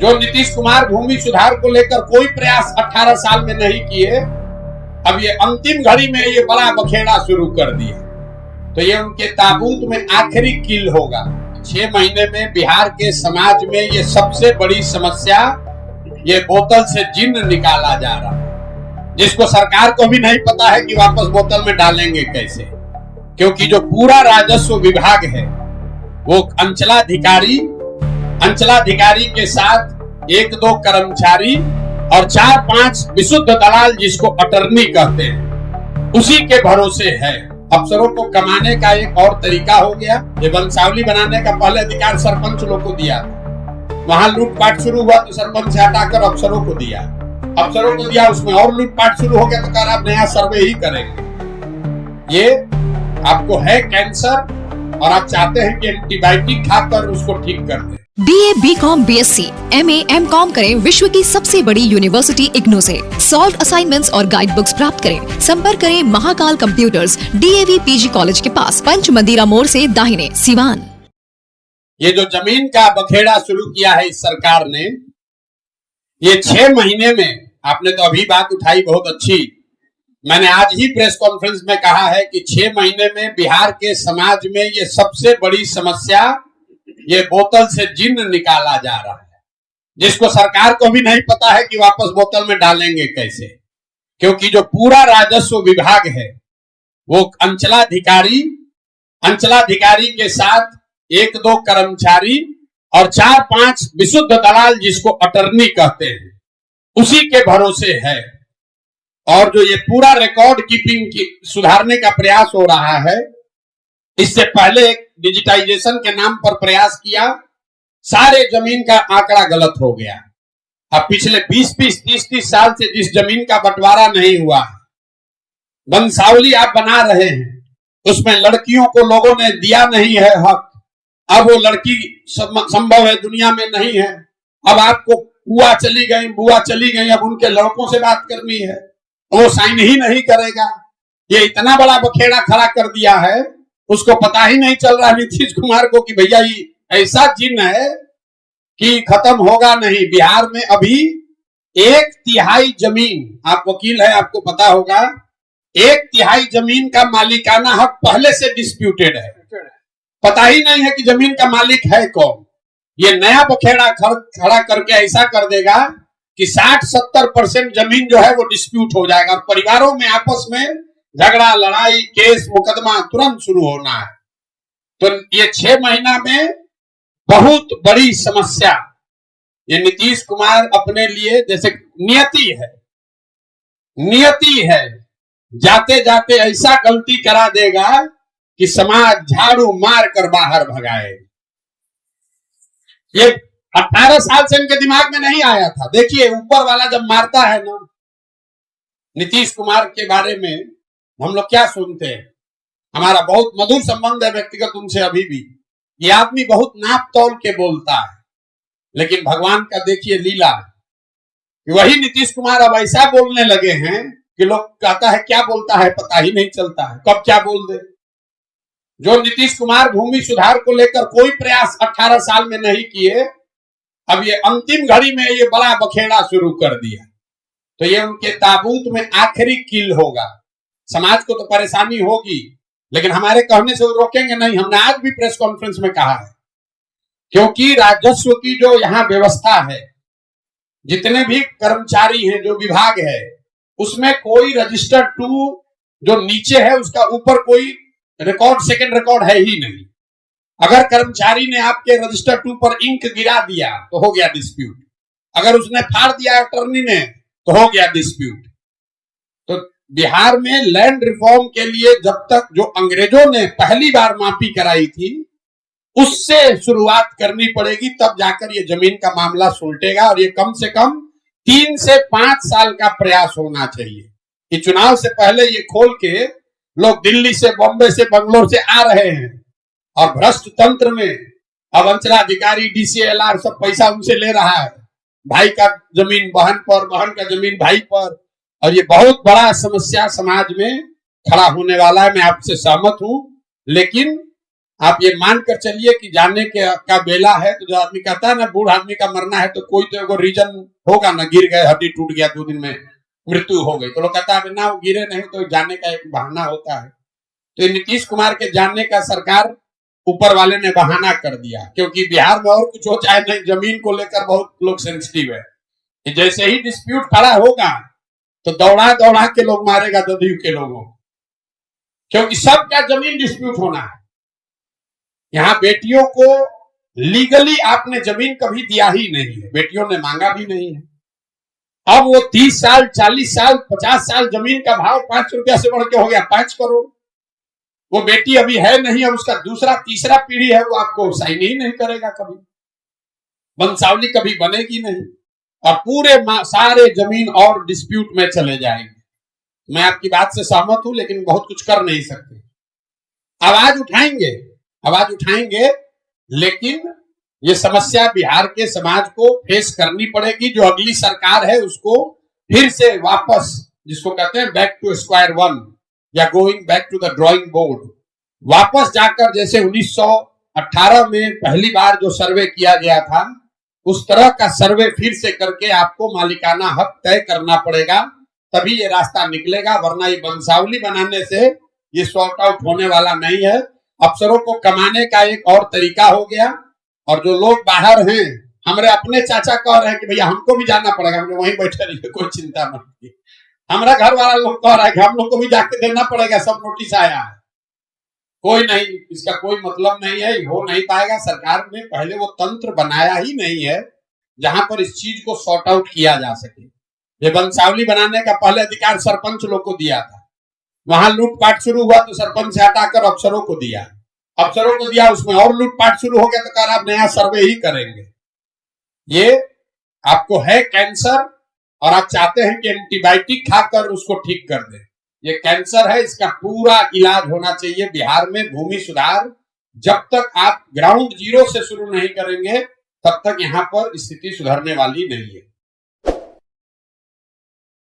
जो नीतीश कुमार भूमि सुधार को लेकर कोई प्रयास 18 साल में नहीं किए, अब ये अंतिम घड़ी में ये बड़ा बखेड़ा शुरू कर दिया, तो ये उनके ताबूत में आखिरी किल होगा। 6 महीने में बिहार के समाज में ये सबसे बड़ी समस्या, ये बोतल से जिन्न निकाला जा रहा है, जिसको सरकार को भी नहीं पता है कि वापस बोतल में डालेंगे कैसे, क्योंकि जो पूरा राजस्व विभाग है वो अंचलाधिकारी के साथ 1-2 कर्मचारी और 4-5 विशुद्ध दलाल, जिसको अटर्नी कहते हैं, उसी के भरोसे है। अफसरों को कमाने का एक और तरीका हो गया। ये वंशावली बनाने का पहले अधिकार सरपंच लोग को दिया, वहां लूटपाट शुरू हुआ तो सरपंच से हटाकर अफसरों को दिया, उसमें और लूटपाट शुरू हो गया तो कहा आप नया सर्वे ही करेंगे। ये आपको है कैंसर और आप चाहते हैं कि एंटीबायोटिक खाकर उसको ठीक कर दें। BA, BCom, BSc, MA, MCom करें विश्व की सबसे बड़ी यूनिवर्सिटी इग्नू से। सॉल्व असाइनमेंट्स और गाइड बुक्स प्राप्त करें। संपर्क करें Mahakal computers, DAV PG college के पास, पंच मंदिरा मोड़ से दाहिने, सिवान। ये जो जमीन का बखेड़ा शुरू किया है इस सरकार ने, ये 6 महीने में, आपने तो अभी बात उठाई बहुत अच्छी, मैंने आज ही प्रेस कॉन्फ्रेंस में कहा है कि 6 महीने में बिहार के समाज में ये सबसे बड़ी समस्या, ये बोतल से जिन्न निकाला जा रहा है, जिसको सरकार को भी नहीं पता है कि वापस बोतल में डालेंगे कैसे, क्योंकि जो पूरा राजस्व विभाग है वो अंचलाधिकारी के साथ 1-2 कर्मचारी और 4-5 विशुद्ध दलाल, जिसको अटर्नी कहते हैं, उसी के भरोसे है। और जो ये पूरा रिकॉर्ड कीपिंग की सुधारने का प्रयास हो रहा है, इससे पहले एक डिजिटाइजेशन के नाम पर प्रयास किया, सारे जमीन का आंकड़ा गलत हो गया। अब पिछले 20-20, 30-30 साल से जिस जमीन का बंटवारा नहीं हुआ, वंशावली आप बना रहे हैं, उसमें लड़कियों को लोगों ने दिया नहीं है हक। अब वो लड़की संभव है दुनिया में नहीं है, अब आपको बुआ चली गई, अब उनके लड़कों से बात करनी है, वो साइन ही नहीं करेगा। ये इतना बड़ा बखेड़ा खड़ा कर दिया है, उसको पता ही नहीं चल रहा नीतीश कुमार को कि भैया ये ऐसा चिन्ह है कि खत्म होगा नहीं। बिहार में अभी 1/3 जमीन, आप वकील है, आपको पता होगा, 1/3 जमीन का मालिकाना हक पहले से डिस्प्यूटेड है, पता ही नहीं है कि जमीन का मालिक है कौन। ये नया बखेड़ा खड़ा करके ऐसा कर देगा कि 60-70% जमीन जो है वो डिस्प्यूट हो जाएगा और परिवारों में आपस में झगड़ा, लड़ाई, केस, मुकदमा तुरंत शुरू होना है। तो ये 6 महीना में बहुत बड़ी समस्या, ये नीतीश कुमार अपने लिए जैसे नियति है, जाते जाते ऐसा गलती करा देगा कि समाज झाड़ू मार कर बाहर भगाए। ये 18 साल से इनके दिमाग में नहीं आया था। देखिए ऊपर वाला जब मारता है ना, नीतीश कुमार के बारे में हम लोग क्या सुनते हैं, हमारा बहुत मधुर संबंध है व्यक्तिगत उनसे अभी भी। ये आदमी बहुत नाप तौल के बोलता है, लेकिन भगवान का देखिए लीला, वही नीतीश कुमार अब ऐसा बोलने लगे हैं कि लोग कहता है क्या बोलता है पता ही नहीं चलता है, कब क्या बोल दे। जो नीतीश कुमार भूमि सुधार को लेकर कोई प्रयास 18 साल में नहीं किए, अब ये अंतिम घड़ी में ये बड़ा बखेड़ा शुरू कर दिया, तो ये उनके ताबूत में आखिरी किल होगा। समाज को तो परेशानी होगी, लेकिन हमारे कहने से वो रोकेंगे नहीं। हमने आज भी प्रेस कॉन्फ्रेंस में कहा है, क्योंकि राजस्व की जो यहाँ व्यवस्था है, जितने भी कर्मचारी हैं, जो विभाग है, उसमें कोई रजिस्टर 2 जो नीचे है उसका ऊपर कोई रिकॉर्ड, सेकंड रिकॉर्ड है ही नहीं। अगर कर्मचारी ने आपके रजिस्टर 2 पर इंक गिरा दिया तो हो गया डिस्प्यूट, अगर उसने फाड़ दिया अटर्नी ने तो हो गया डिस्प्यूट। तो बिहार में लैंड रिफॉर्म के लिए जब तक जो अंग्रेजों ने पहली बार मापी कराई थी उससे शुरुआत करनी पड़ेगी, तब जाकर ये जमीन का मामला सुलटेगा। और ये कम से कम 3 से 5 साल का प्रयास होना चाहिए कि चुनाव से पहले ये खोल के लोग दिल्ली से, बॉम्बे से, बंगलोर से आ रहे हैं और भ्रष्ट तंत्र में अब अंचलाधिकारी, DCLR सब पैसा उनसे ले रहा है, भाई का जमीन बहन पर, बहन का जमीन भाई पर, और ये बहुत बड़ा समस्या समाज में खड़ा होने वाला है। मैं आपसे सहमत हूं, लेकिन आप ये मानकर चलिए कि जाने का बेला है, तो जो आदमी कहता है ना बूढ़ आदमी का मरना है, तो कोई तो रीजन होगा ना, गिर गए, हड्डी टूट गया, 2 दिन में मृत्यु हो गई, तो लोग कहता है ना वो गिरे नहीं, तो जाने का एक बहाना होता है। तो नीतीश कुमार के जानने का सरकार ऊपर वाले ने बहाना कर दिया, क्योंकि बिहार में और कुछ हो चाहे नहीं, जमीन को लेकर बहुत लोग सेंसिटिव है कि जैसे ही डिस्प्यूट खड़ा होगा तो दौड़ा दौड़ा के लोग मारेगा जदयू के लोगों, क्योंकि सब क्या जमीन डिस्प्यूट होना है। यहाँ बेटियों को लीगली आपने जमीन कभी दिया ही नहीं है, बेटियों ने मांगा भी नहीं है। अब वो 30 साल 40 साल 50 साल जमीन का भाव 5 रुपया से बढ़ के हो गया 5 करोड़। वो बेटी अभी है नहीं, अब उसका दूसरा तीसरा पीढ़ी है, वो आपको साइन ही नहीं करेगा, कभी वंशावली कभी बनेगी नहीं, और पूरे सारे जमीन और डिस्प्यूट में चले जाएंगे। मैं आपकी बात से सहमत हूं, लेकिन बहुत कुछ कर नहीं सकते। आवाज उठाएंगे, लेकिन ये समस्या बिहार के समाज को फेस करनी पड़ेगी। जो अगली सरकार है उसको फिर से वापस, जिसको कहते हैं बैक टू स्क्वायर वन या going back to the drawing board, वापस जाकर जैसे 1918 में पहली बार जो सर्वे किया गया था, उस तरह का सर्वे फिर से करके आपको मालिकाना हक तय करना पड़ेगा, तभी ये रास्ता निकलेगा। वरना ये वंशावली बनाने से ये सॉर्ट आउट होने वाला नहीं है। अफसरों को कमाने का एक और तरीका हो गया, और जो लोग बाहर हैं, हमारे अपने चाचा कह रहे हैं कि भैया हमको भी जाना पड़ेगा, हमने वहीं बैठे रहिए, कोई चिंता मत कीजिए। हमारा घर वाला लोग कह रहा है कि हम लोग को भी जाके देना पड़ेगा, सब नोटिस आया है। कोई नहीं, इसका कोई मतलब नहीं है, हो नहीं पाएगा। सरकार ने पहले वो तंत्र बनाया ही नहीं है जहां पर इस चीज को सॉर्ट आउट किया जा सके। ये वंशावली बनाने का पहले अधिकार सरपंच लोग को दिया था, वहां लूटपाट शुरू हुआ तो सरपंच से हटाकर अफसरों को दिया, उसमें और लूटपाट शुरू हो गया तो कहा आप नया सर्वे ही करेंगे। ये आपको है कैंसर, और आप चाहते हैं कि एंटीबायोटिक खाकर उसको ठीक कर दें। ये कैंसर है, इसका पूरा इलाज होना चाहिए बिहार में। भूमि सुधार जब तक आप ग्राउंड जीरो से शुरू नहीं करेंगे, तब तक यहाँ पर स्थिति सुधरने वाली नहीं है।